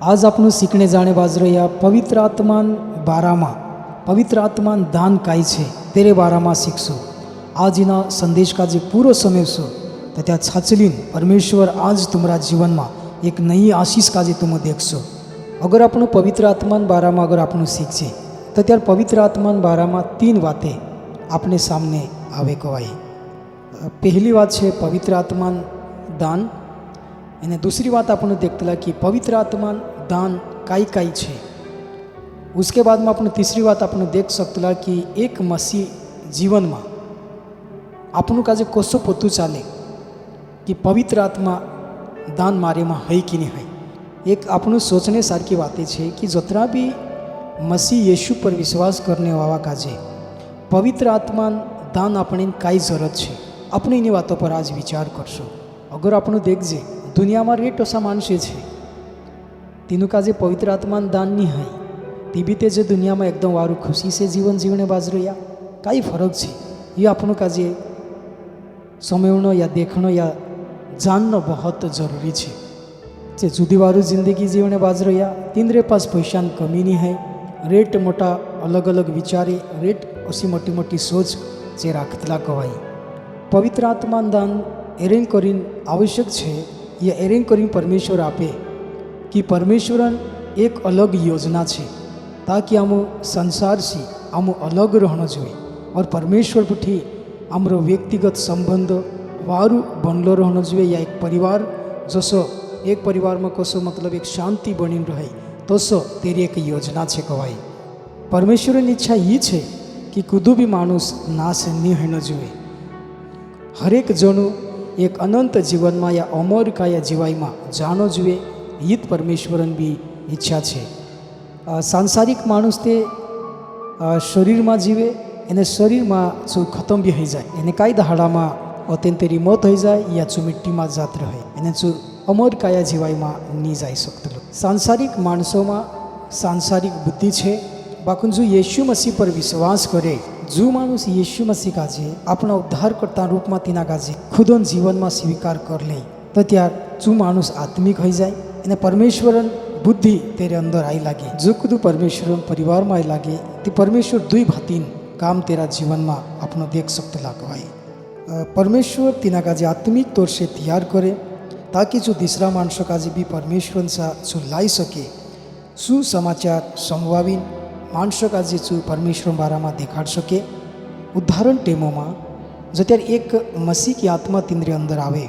आज आपण शिकणे जाणे बाजरो या पवित्र आत्मान बारामा पवित्र आत्मान दान काय छे तेरे बारामा शिकशो। आज इना संदेश का जे पूरो समेवशो तो त्या छाचलीन परमेश्वर आज तुम्हारा जीवन में एक नई आशीष का जे तुम देखशो। अगर आपण पवित्र आत्मान बारामा अगर आपण सीखशे तो त्यार पवित्र आत्मान बारामा 3 बातें अपने सामने आवे कवाई। पहली बात है पवित्र आत्मान दान અને दूसरी बात आपने देखतला कि पवित्र आत्मा दान काई काई छे। उसके बाद में आपने तीसरी बात आपने देख सकतला कि एक मसीह जीवन में आपनु का जे कोसो पोतू चाले कि पवित्र आत्मा दान मारे में है कि नहीं है। एक आपनु सोचने सारकी बातें छे कि जतरा भी मसीह यीशु पर विश्वास करने वाला काजे पवित्र आत्मा दान अपने काई जरूरत है अपने इन बातों पर आज विचार करशो। अगर आपने देखजे दुनिया में रेट असा माणसे छे तीनों का जे पवित्र आत्मा दान नहीं है ती भी ते दुनिया में एकदम वारू खुशी से जीवन जीवने बाजरो या कई फरक है ये आपनो का जे समझनो या देखनो या जानना बहुत जरूरी है। जे जुदी वारू जिंदगी जीवने बाजरो या तीनरे पास पैसा कमी नहीं है रेट मोटा अलग अलग विचारे रेट असी मोटी मोटी सोच जे राखतला कवाई। पवित्र आत्मा दान एरेंज करीन आवश्यक है या एरेंज करीन परमेश्वर आपे कि परमेश्वरन एक अलग योजना है ताकि आम संसार से आम अलग रहना જોઈએ और परमेश्वर पुठी आमरो व्यक्तिगत संबंध वारू बनलो रहना જોઈએ या एक परिवार जसो एक परिवार में कसो मतलब एक शांति बनी रहे तसो तेरी एक योजना है कवाई। परमेश्वर की इच्छा ये है कि कुदू भी मानुष नाश नहीं होना જોઈએ हरेक जनु एक अनंत जीवन में या अमर काया जीवाई में जानो જોઈએ ये परमेश्वरन भी इच्छा है। सांसारिक मानुष ते शरीर में जीवे एने शरीर में जो खत्म भी हो जाए एने कई दहाड़ा में अत्यंत तेरी मौत हो जाए या जो मिट्टी में जात रहे एने जो अमर काया जीवाई में नहीं जा सकते। सांसारिक मानसों में सांसारिक बुद्धि है बाकी जो यीशु मसीह पर विश्वास करे जो मानुष यीशु मसीह का जे अपना उद्धारकर्ता रूप में तीना का जे खुदन जीवन में स्वीकार कर ले तो त्यार जो मानुष आत्मिक हो जाए एने परमेश्वरन बुद्धि तेरे अंदर आई लागे जो कुछ परमेश्वर परिवार में आई लागे तो परमेश्वर दुई भातीन काम तेरा जीवन में अपनो देख सकते लागवाई। परमेश्वर तीना का जे आत्मिक तौर से तैयार करे ताकि जो दूसरा मानसों का जे भी परमेश्वर सा जो लाई सके सुसमाचार संवावीन मानसों का जे जो परमेश्वर बारा में देखाड़ सके। उदाहरण टेमों में जो त्यार एक मसीह की आत्मा तीनरे अंदर आवे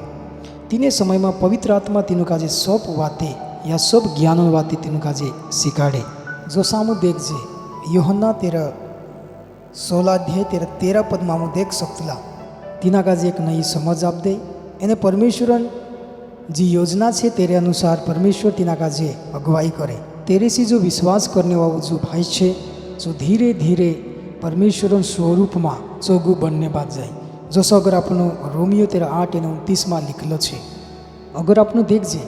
तीने समय में पवित्र आत्मा तीनों का जे सब बातें या सब ज्ञानों बातें तीनों का जे सिखाड़े। जो सामू देख जे यूहन्ना 16 अध्याय 13 पद मामू देख सकतला तीना का जे एक नई समझ आप दे एने परमेश्वरन जी योजना है तेरे अनुसार परमेश्वर तीना का जे अगुवाई करे। तेरे से जो विश्वास करने वाला जो भाई है जो धीरे धीरे परमेश्वर स्वरूप में चौगु बनने बाद जाए जसो अगर आपनो रोमियो 8:29 में लिखलो है। अगर आपनो देख जे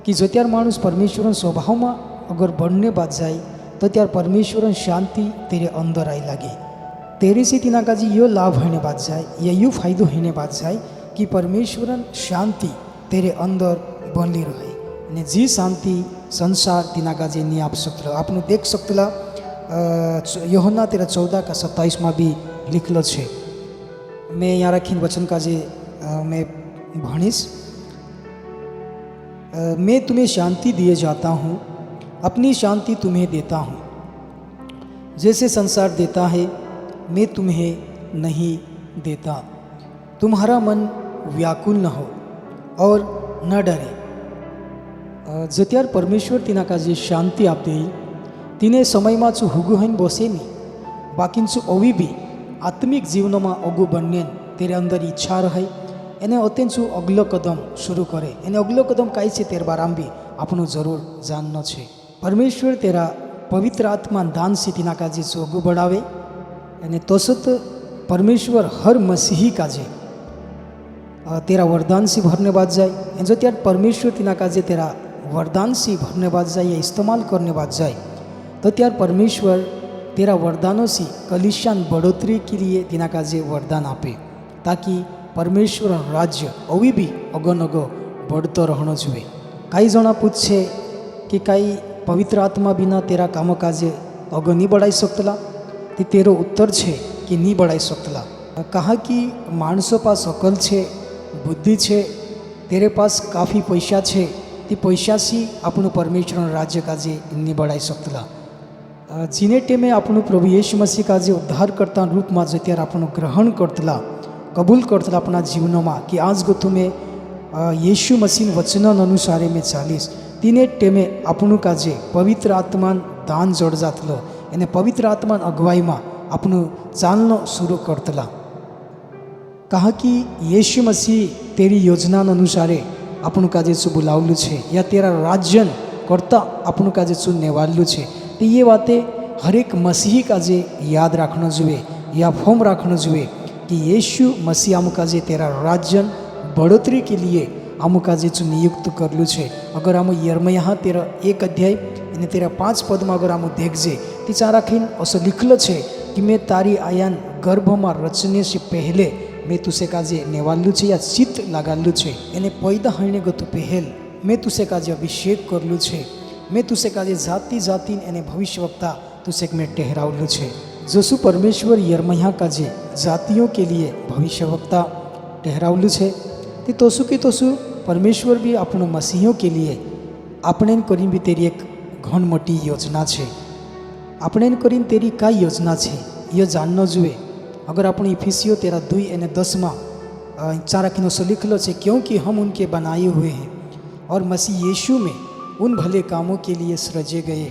कि जो त्यार मानुष परमेश्वर स्वभाव में अगर बनने बाद जाए तो त्यार परमेश्वर शांति तेरे अंदर आई लगे तेरे से तीना का जी यो लाभ होने बाद जाए या यो फायदो होने बाद जाए कि परमेश्वर शांति तेरे अंदर बनली रहे ने जी शांति संसार तीना का जी नहीं आप सकते आपने देख सकते यूहन्ना 14:27 में भी लिखलो है। मैं यहाँ रखीन वचन का जे मैं भणीश मैं तुम्हें शांति दिए जाता हूँ अपनी शांति तुम्हें देता हूँ जैसे संसार देता है मैं तुम्हें नहीं देता। तुम्हारा मन व्याकुल न हो और न डरे। जत्यार परमेश्वर तीना का जे शांति आप दे तीने समय में चु हुगु हईन बसे नहीं बाकी चु अवी भी आत्मिक जीवन में अगु बनने तेरे अंदर इच्छा रहे एने अत्यंत जो अगलो कदम शुरू करे एने अगलो कदम कई से तेर बाराम भी आपनो जरूर जानना है। परमेश्वर तेरा पवित्र आत्मा दान से तीना का जे जो अगु बढ़ावे एने तसत परमेश्वर हर मसीही का जे तेरा वरदान से भरने बाद जाए जो त्यार परमेश्वर तीना का जे तेरा वरदान से भरने बाद जाए या इस्तेमाल करने बाद जाए तो त्यार परमेश्वर तेरा वरदानों से कलिशान बढ़ोतरी के लिए तीना का जे वरदान आपे ताकि परमेश्वर राज्य अभी भी अगो नगो बढ़तो रहना જોઈએ। कई जना पूछे कि काई पवित्र आत्मा बिना तेरा काम काजे अगर नहीं बढ़ाई सकतला? ते तेरो उत्तर छे कि नहीं बढ़ाई सकतला। कहा कि माणसों पास अकल छे, बुद्धि छे, तेरे पास काफ़ी पैसा छे, ते पैसासी આપણું પરમેશ્વરનું રાજ્ય કાજે નહીં बढ़ाई सकतला। जीने टेमे આપણું प्रभु येशू मसीह काजे उद्धारकर्ता रूपમાં જે ત્યારે આપણું ગ્રહણ કરતલા, કબૂલ કરતલા આપણા જીવનોમાં कि आज गो तुम्हें येशू मसीह वचनन अनुसारे में चालीस तीने टेमे આપણું કાજે पवित्र आत्मान दान जोड़ जातलो એને पवित्र आत्मान अगवाईમાં આપણું ચાલનો शुरू करतला। कहा कि येशू मसीह तेरी योजना अनुसारे આપણું કાજે શું બોલાવેલું છે યા તેરા રાજ્યન કરતા આપણું કાજે શું નેવાલેલું છે। તો એ વાતે હરેક મસીહી કાજે યાદ રાખવું જોઈએ, या फॉर्म रखना જોઈએ कि यीशु मसीह आम काजे तेरा राज्यन बढ़ोतरी के लिए आम काजे जो नियुक्त करलू है। अगर आम यर्मयाह तेरा 1 अध्याय ने तेरा 5 पद में अगर आम देखजे तीचा राखीन असो लिखलो है कि मैं तारी आयान गर्भ में रचने से पहले मैं तुसे काजे नेवालू है या चित्त लगालू है। एने पैदा होने गतु पहल मैं तुसे काजे अभिषेक करलू है। मैं तुसे काजे जाति जाति एने भविष्यवक्ता तुसे मैं ठहरावलू है। जसु परमेश्वर यर्मयाह काजे जातियों के लिए भविष्यवक्ता ठहरावलू है ते तोसु की तोसु परमेश्वर भी अपनों मसीहों के लिए आपने करीन भी तेरी एक घन मोटी योजना है। आपने करीन तेरी का योजना है यह जानना जुए। अगर अपने इफिसियो तेरा 2:10 में चारा किनो से लिखलो है क्योंकि हम उनके बनाए हुए हैं और मसीह यीशु में उन भले कामों के लिए सृजे गए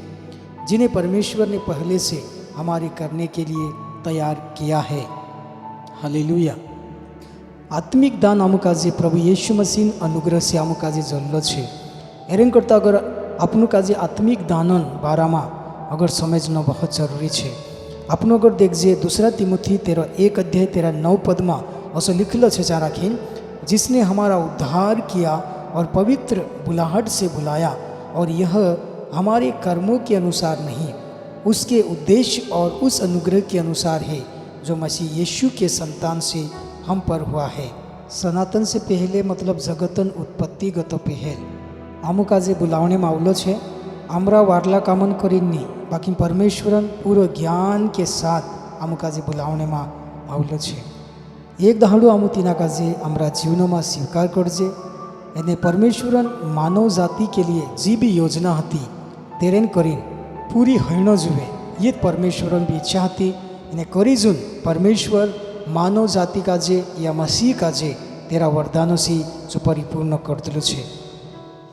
जिन्हें परमेश्वर ने पहले से हमारे करने के लिए तैयार किया है। हालेलुया। आत्मिक दान आम काजे प्रभु यीशु मसीह अनुग्रह से आम काजे जल्लो है। एरन करता अगर आपनु काजे आत्मिक दानन बारा में अगर समझना बहुत जरूरी है। आपनो अगर देखिए 2 तिमुथी तेरा 1 अध्याय तेरा 9 पद में असो लिखलो है चाराखीन जिसने हमारा उद्धार किया और पवित्र बुलाहट से बुलाया और यह हमारे कर्मों के अनुसार नहीं उसके उद्देश्य और उस अनुग्रह के अनुसार है जो मसीह यीशु के संतान से हम पर हुआ है। सनातन से पहले मतलब जगतन उत्पत्तिगत पहल आमु काजे बुलावने में आवलो है। आमरा वारला कामन करीनी बाकी परमेश्वरन पूरा ज्ञान के साथ आमु काजे बुलावने में आवलो है। एक दहाड़ो आमु तीना काजे आमरा जीवनों में स्वीकार करजे एने परमेश्वरन मानव जाति के लिए जी भी योजना हती तेरेन करीन पूरी होना जुए। ये परमेश्वरन भी इच्छा थी इन्हें करी जुन परमेश्वर मानव जाति काजे या मसीह काजे तेरा वरदानों से जो परिपूर्ण करतलू है।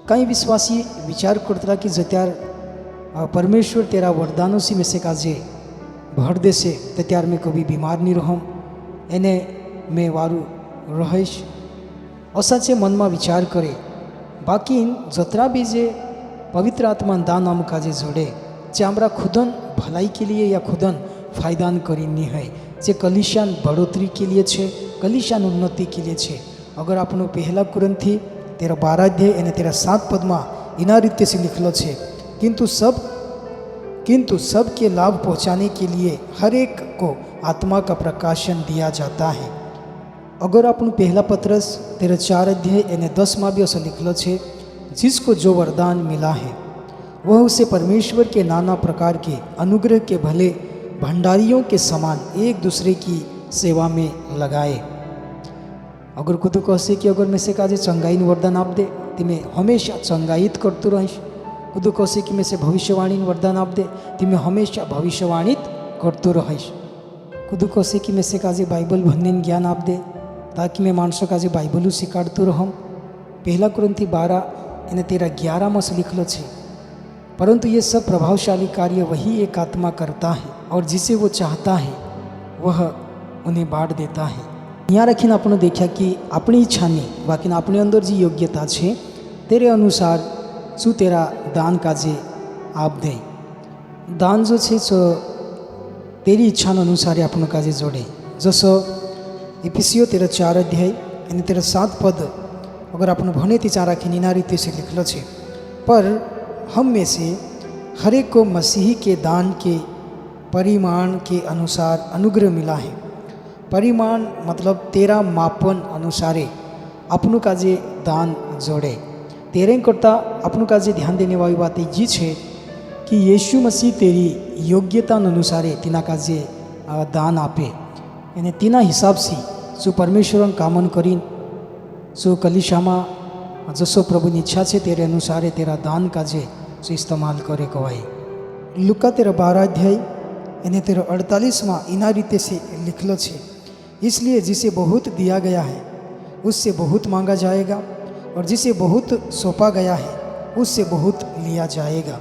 कई विश्वासी विचार करतला कि जत्यार परमेश्वर तेरा वरदानों से में से काजे भर दे से त्यार में कभी बीमार नहीं रहूँ एने मैं वारू रहीश असाचे मन में विचार करे। बाकी जतरा भी जे पवित्र आत्मा दान आम काजे जोड़े जे आमरा खुदन भलाई के लिए या खुदन फायदान करीनी है जे कलिशान बढ़ोतरी के लिए छे, कलिशान उन्नति के लिए छे। अगर आपनो पहला कुरंथी तेरा 12 अध्याय एने तेरा 7 पद में इना रीते से लिखलो है किंतु सब के लाभ पहुँचाने के लिए हर एक को आत्मा का प्रकाशन दिया जाता है। अगर अपन पहला पत्रस तेरा 4 अध्याय एने 10 में भी ऐसा लिखलो है जिसको जो वरदान मिला है वह उसे परमेश्वर के नाना प्रकार के अनुग्रह के भले भंडारियों के समान एक दूसरे की सेवा में लगाए। अगर खुद कहसे कि अगर मैं से काजे चंगाई वरदान आप दे तो मैं हमेशा चंगाईत करते रहीश। खुद कहसे कि मैं से भविष्यवाणी वरदान आप दे तो मैं हमेशा भविष्यवाणित करते रहीश। खुद कहसे कि मैं से काजे बाइबल भन्ने ज्ञान आप दे ताकि मैं मानसों काजे बाइबलू सिखाड़ते रहूँ। पहला कुरंथी 12 एने तेरा 11 में से लिखलो है परंतु ये सब प्रभावशाली कार्य वही एक आत्मा करता है और जिसे वो चाहता है वह उन्हें बांट देता है। यहाँ रखीने आपने देखा कि अपनी इच्छा नहीं बाकी अपने अंदर जी योग्यता है तेरे अनुसार शू तेरा दान काजे आप दे। दान जो है सो तेरी इच्छा अनुसार अपन काजे जोड़े। जसो इफिसियो तेरा 4 अध्याय यानी तेरा 7 पद अगर अपन भने तीचा राखीने इना रीते से लिखलो है पर हम में से हर एक को मसीही के दान के परिमाण के अनुसार अनुग्रह मिला है। परिमाण मतलब तेरा मापन अनुसारे अपनों काजे दान जोड़े। तेरे करता આપણું કાજે ध्यान देने वाली बात ये है कि यीशु मसीह तेरी योग्यता अनुसार तेना काजे दान आपे અને તેના હિસાબથી શું પરમેશ્વર કામન કરી શું કલિશામાં જસો પ્રભુની ઈચ્છા છે તેરે અનુસારે તેરા દાન કાજે શું ઇસ્તેમાલ કરે કવાય લુકા तेरा 12 अध्याय અને तेरा 48 इना रीते से लिखलो छे इसलिए जिसे बहुत दिया गया है उससे बहुत मांगा जाएगा और जिसे बहुत सौंपा गया है उससे बहुत लिया जाएगा।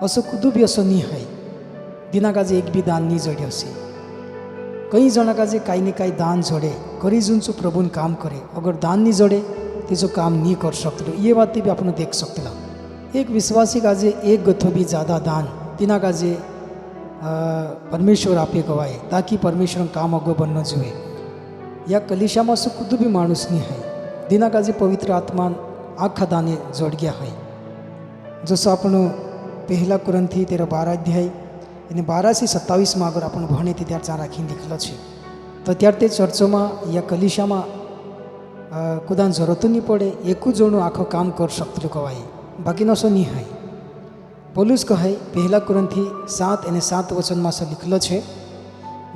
असो कुदू भी असो नहीं है दिना काजे एक भी दान नहीं जड़े से कई जना काजे काई ने काई दान जोड़े करी जुनसु प्रभुन काम करे अगर दान नहीं जोड़े तो जो काम नहीं कर सकते ये बात भी आपने देख सकते एक विश्वासी काजे एक गथो भी ज़्यादा दान तिना काजे परमेश्वर आपे कवाए ताकि परमेश्वर काम अगो बनना जुए या कलिशा में सु खुद भी मानुस नहीं है दिना काजे पवित्र आत्मा आखा दाने जोड़ गया है जसो आपनो पहला कुरंथी 12 अध्याय 12 से 27 में अगर अपन भणे त्यार चार राखी लिखलो है तो त्यार ते चर्चों में या कलिशा में कुदान जरूरत नहीं पड़े एक जोड़ू आखो काम कर सकते कवाई बाकी नशो नहीं है। पौलुस कहे पहला कुरंथी 7 और 7 वचन में से लिखलो है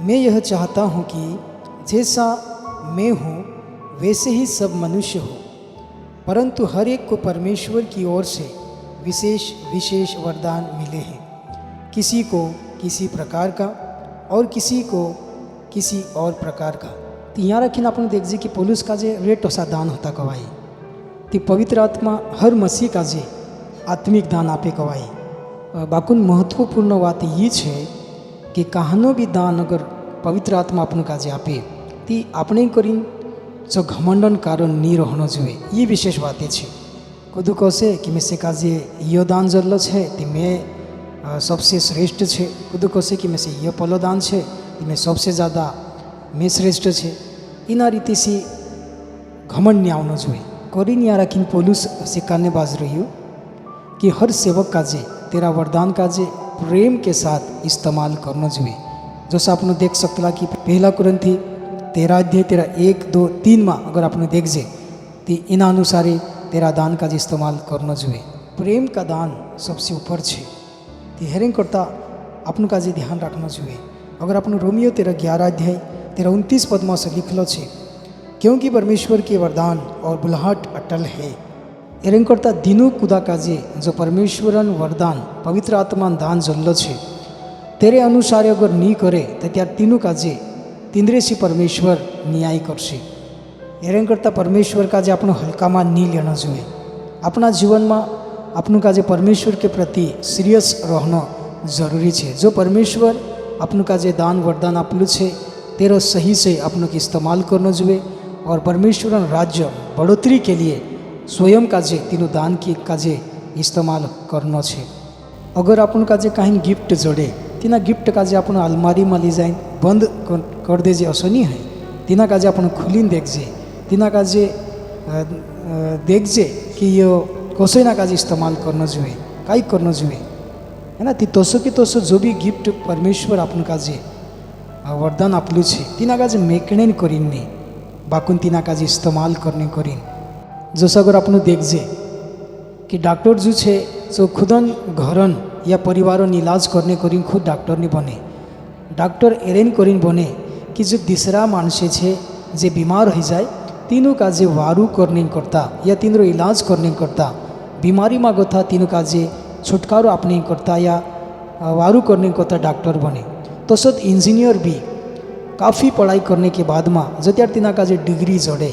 मैं यह चाहता हूँ कि जैसा मैं हूँ वैसे ही सब मनुष्य हो परंतु हर एक को परमेश्वर की ओर से विशेष विशेष वरदान मिले हैं किसी को किसी प्रकार का और किसी को किसी और प्रकार का। तो यहाँ रखीने अपन देखिए कि पौलुस का जे रेट ओसा दान होता कवाई ती पवित्र आत्मा हर मसीह का जे आत्मिक दान आपे कवाई। बाकुन महत्वपूर्ण बात ये है कि कहानो भी दान अगर पवित्र आत्मा अपन का जे आपे ती आपणे करीन जो घमंडन कारण नहीं रहना जुए ये विशेष बातें है। खुद कहे कि मैं से काजे यो दान जल्लो है ती मैं सबसे श्रेष्ठ है खुद कहे कि मैं से यो पलो दान है ती मैं सबसे ज़्यादा मैं श्रेष्ठ है इना रीति से घमंड नहीं आना जुए करी नहीं राखी पौलुस सिखाने बाज रही हो कि हर सेवक काजे तेरा वरदान काजे प्रेम के साथ इस्तेमाल करना जुए। जैसा आपने देख सकता कि पहला कुरंथी 13 अध्याय 1, 2, 3 में अगर आपने देखजे तो इना अनुसार तेरा दान का इस्तेमाल करना जुए। प्रेम का दान सबसे ऊपर है तो हेरिंग करता अपन का ध्यान रखना जुए। अगर अपन रोमियो 11 अध्याय 29 पद में से लिखलो है क्योंकि परमेश्वर के वरदान और बुलाहट अटल है। हेरिंग करता दिनों कुदा काजे जो परमेश्वरन वरदान पवित्र आत्मा दान जल्लो है तेरे अनुसार अगर नहीं करे तो त्यार तीनों काजे तिंद्रे से परमेश्वर न्याय करशे। हेरें करता परमेश्वर का जे अपनो हल्का में नहीं लेना जुए। अपना जीवन में अपनों का जे परमेश्वर के प्रति सीरियस रहना जरूरी है। जो परमेश्वर अपनों का जे दान वरदान आपलू है तेरो सही से अपनों के इस्तेमाल करना जुए और परमेश्वर राज्य बढ़ोतरी के लिए स्वयं का जे तीनों दान की का जे इस्तेमाल करना है। अगर अपन का जे कहीं गिफ्ट जोड़े तीना गिफ्ट का जे अपन अलमारी में ली जाए बंद कर दे जे असो नहीं है तीना का जे अपन खुलीन देखजे तीना का जे देखजे कि यो कसोई ना का जे इस्तेमाल करना जुए काई करना जुए है ना। ती तसो की तसो जो भी गिफ्ट परमेश्वर अपन का जे वरदान आपलू है तीना का जे मेकणेन करीन नहीं बाकुन तीना का जे इस्तेमाल करने करीन। जसं अगर अपन देखजे कि डॉक्टर जो है जो खुदन घरन या परिवारन इलाज करने करीन खुद डॉक्टर नहीं बने डॉक्टर एरेन करीन बने कि जो दूसरा मानसे छे जे बीमार हो जाए तीनों का जे वारू करने करता या तीनों इलाज करने करता बीमारी मांगो था तीनों का जे छुटकारो आपने करता या वारू करने करता डॉक्टर बने। तो सद इंजीनियर भी काफ़ी पढ़ाई करने के बाद में जो त्यार तीना का जे डिग्री जोड़े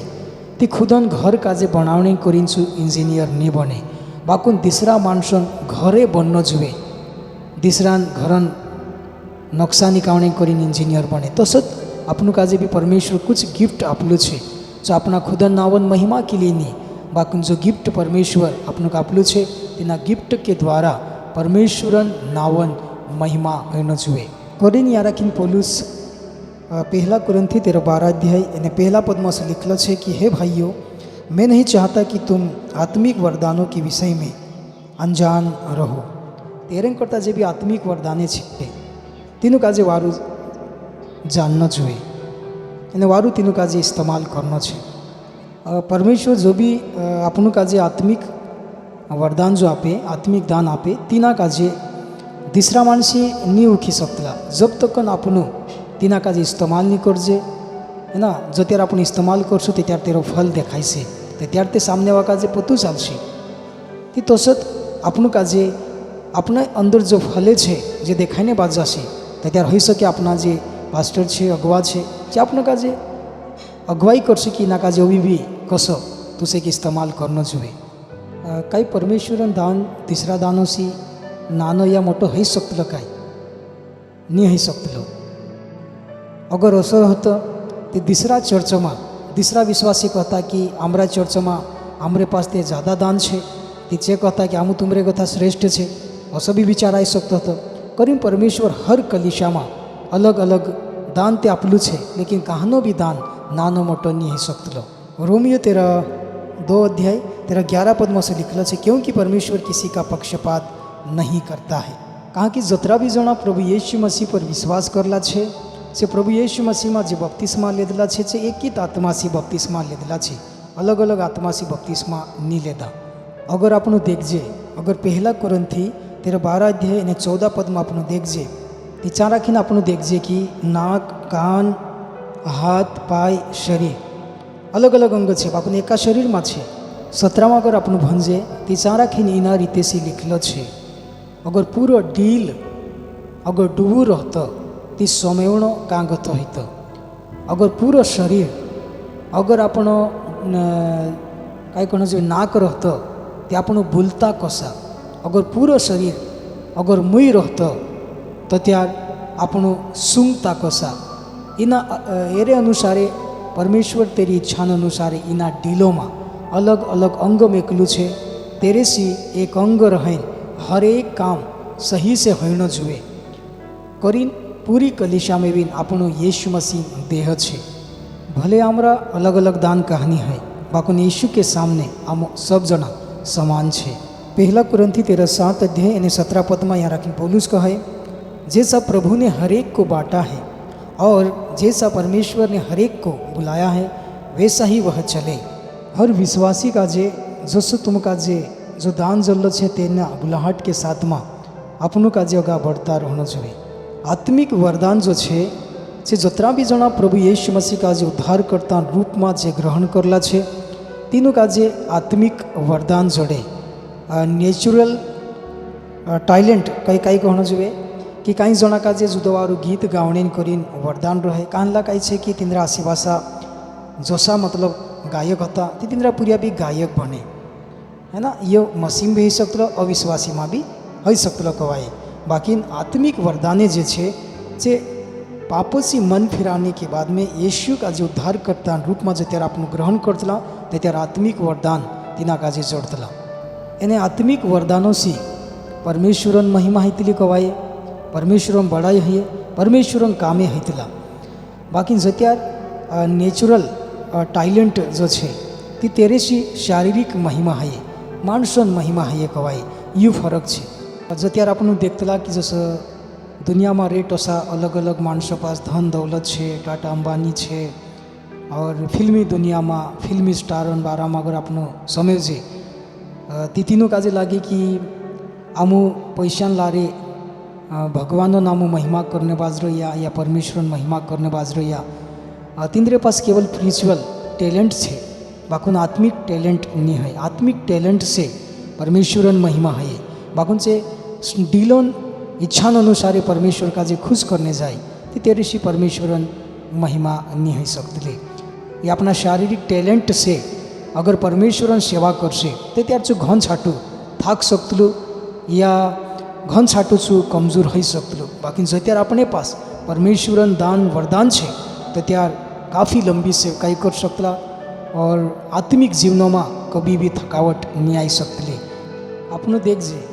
ती खुदन घर का जे बनावने करीन इंजीनियर नहीं बने बाकुन दूसरा मानसन घरे बनना जुए दूसरा घरन नक्शा निकालने करीन इंजीनियर बने। तो सद अपनों का जे भी परमेश्वर कुछ गिफ्ट आपलू है जो अपना खुदन नावन महिमा के लिए नहीं बाकुन जो गिफ्ट परमेश्वर अपनों का आपलू है तीना गिफ्ट के द्वारा परमेश्वरन नावन महिमा होना जुए। करीन या राखीन पौलुस पहला कुरंथी 12 अध्याय यानी पहला पद में से लिखलो है कि हे भाइयों मैं नहीं चाहता कि तुम आत्मिक वरदानों के विषय में अनजान रहो। तेरे करता जे भी आत्मिक वरदाने छे तीनों का जे वारू जानना जुए यानी वारू तीनों का जे इस्तेमाल करना है। परमेश्वर जो भी આપણું કાજે આત્મિક વરદાન જો આપે, આત્મિક દાન આપે, તેના કાજે દીસરા માણસે નહીં ઓળખી શકતા. જબ તકન આપણું તેના કાજે ઇસ્તેમાલ નહીં કરજે, એના જો ત્યારે આપણે ઇસ્તેમાલ કરશું તો ત્યારે તેનો ફલ દેખાય છે, તો ત્યારે તે સામનેવા કાજે પોતું ચાલશે. તે તોસત આપણું કાજે આપણે અંદર જો ફલે છે જે દેખાઈને બાદ જશે, તો ત્યારે હોઈ શકે આપણા જે પાસ્ટર છે, અગવા છે, જે આપણે કાજે અગવાઈ કરશે કે એના કાજે અવી બી कसं तुसे की इस्तेमाल करणं जुवे. काही परमेश्वरन दान तिसरा दानोशी नानं या मोठं होई शकतलं काय नाही होई शकतलं. अगर असं होतं ते दुसरा चर्चમાં दुसरा विश्वासी कहता कि आमरा चर्चમાં आमरे पास ते ज़्यादा दान छे, ते चे कहता कि आमू तुमरे कथा श्रेष्ठ छे, असं बी विचार आई शकतो હતો. करीन परमेश्वर हर कलिशाમાં अलग अलग दान ते आपલું છે, लेकिन कहानो भी दान नानो मोटो नहीं होई શકतलो. रोमियो 2 तेरा 11 पद में से लिखल है, क्योंकि परमेश्वर किसी का पक्षपात नहीं करता है. कहा कि जतरा भी जना प्रभु यीशु मसीह पर विश्वास करला छे, से प्रभु यीशु मसीह में जो बपतिस्मा लेदला छे, से एक ही आत्मा से बपतिस्मा लेदला छे, अलग अलग आत्मा से बपतिस्मा नहीं लेता. अगर आपनो देखजे, अगर पहला कोरिन्थी 12 और 14 पद में आपनो देखजे, विचार राखीने आपनो देखजे कि नाक, कान, हाथ, पाय, शरीर अलग अलग अंग है, आपने एका शरीर में है. 17 में अगर आपने भंजे विचार राखीने एना रीते से लिखल है, अगर पूरो ढील अगर डूबू रहत ती सोमेवणो कांगत होत, अगर पूरो शरीर अगर आपण काय कहणं जो नाक रहत ते आपण बोलता कसा, अगर पूरो शरीर अगर मुई रहत तो त्यार आपण सूंघता कसा. एना एरे अनुसारे परमेश्वर तेरी इच्छा अनुसार इना डीलों में अलग अलग अंग मेकलू है, तेरे सी एक अंग रहे हर एक काम सही से होना जुए. करीन पूरी कलिशा में भी आपनो यीशु मसीह देह है. भले आमरा अलग अलग दान कहानी है, बाकुन यीशु के सामने आम सब जना समान है. पहला कोरिन्थी 7 और 17 पद में यहाँ राखी पौलुस कहे, जैसा प्रभु ने हर एक को बांटा है और जैसा परमेश्वर ने हर एक को बुलाया है वैसा ही वह चले. हर विश्वासी का जे जसो तुम का जे जो दान जरूरत है तेना बुलाहट के साथ में अपनों का जे अगा बढ़ता रहना चाहिए. आत्मिक वरदान जो है जे जतरा भी जना प्रभु यीशु मसीह का जे उद्धारकर्ता रूप में जे ग्रहण करला है, तीनों का जे आत्मिक वरदान जोड़े नेचुरल टैलेंट कई कई कहना चाहिए कि कई जना का जे जुदवारू गीत गावणे करीन वरदान रहे. कानला कई है कि तिंद्रा आशीवासा जोसा मतलब गायक होता ते तिंद्रा पुरिया भी गायक बने, है ना. ये मसीह भी हो सकता, अविश्वासी में भी हो सकता कवाए. बाकी आत्मिक वरदाने जे छे जे पापों से मन फिराने के बाद में यीशु का जो उद्धार करता रूप में जो त्यार आपनु ग्रहण करतला ते त्यार आत्मिक वरदान तिना का जे जोड़तला. एने आत्मिक वरदानों से परमेश्वरन महिमा हितली कवाए, परमेश्वरन बड़ाई है, परमेश्वरन कामे हितला. बाकी जत्यार नेचुरल टैलेंट जो है ती तेरेशी शारीरिक महिमा है, माणसन महिमा है कवाई. यू फरक है. जत्यार आपण देखतला कि जसं दुनिया में रेट असा अलग अलग माणसों पास धन दौलत है, टाटा अंबानी है, और फिल्मी दुनिया में फिल्मी स्टारन बारा में अगर आपण समझे ती तीनों काजे लागे कि आमू पैसा लारे भगवान नामो महिमा करने बाज रहा या परमेश्वर महिमा करने बाज रहा. तिंद्रे पास केवल स्पिरिचुअल टैलेंट है, बाकुन आत्मिक टैलेंट नहीं है. आत्मिक टैलेंट से परमेश्वरन महिमा है. बाकुन से डीलोन इच्छा अनुसार परमेश्वर का जे खुश करने जाए तो तेरे से परमेश्वरन महिमा नहीं हो सकती. ये अपना शारीरिक टैलेंट से अगर परमेश्वरन सेवा करशे तो त्यार जो घन छाटू थाक सकतलू या घन छाटू छू कमजोर हो सकतलू. बाकी जो त्यार अपने पास परमेश्वरन दान वरदान है तो त्यार काफ़ी लंबी सेवकाई कर सकता और आत्मिक जीवनों में कभी भी थकावट नहीं आई सकती. आपने देखजे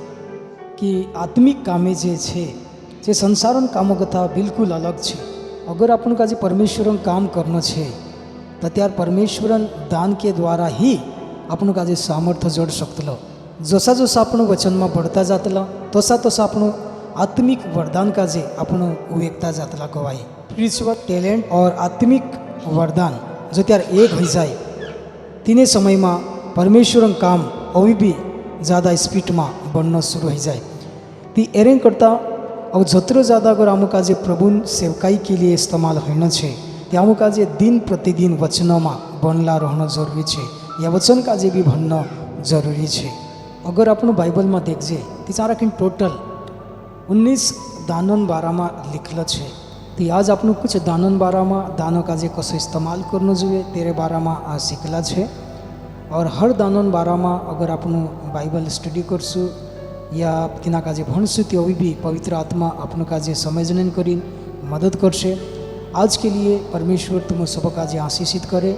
कि आत्मिक कामे जे छे जे संसारन कामों कथा बिल्कुल अलग है. अगर आपन का जे परमेश्वरन काम करना है तो त्यार परमेश्वरन दान के द्वारा ही आपण का जे सामर्थ्य जोड़ सकतलो. जसा जसा आपण वचन में बढ़ता जातला तसा तसा आपण आत्मिक वरदान का जे आपण उवेकता जातला कवाई. स्पिरिचुअल टैलेंट और आत्मिक वरदान जो त्यार एक हो जाए तीने समय में परमेश्वर काम अभी भी ज़्यादा स्पीड में बढ़ना शुरू हो जाए। ती एरें करता अब जत्रो ज़्यादा अगर आमुक आज प्रभु सेवकाई के लिए इस्तेमाल होना है तो आमुक आज दिन प्रतिदिन वचनों में बनला रहना जरूरी है। या वचन का जे भी भन्न जरूरी है। अगर अपन बाइबल में देखजे तो सारा कि टोटल 19 दानों बारा में लिखल है। तो आज अपन कुछ दानों बारा में दानों का जे कसो इस्तेमाल करना જોઈએ तेरे बारा में सीखला है। और हर दानों बारा में अगर अपन बाइबल स्टडी करसु या तिना का जे भणसु तो अभी भी पवित्र आत्मा अपन का जे समझने करी मदद करसे। आज के लिए परमेश्वर तुम सबका जे आशीषित करे।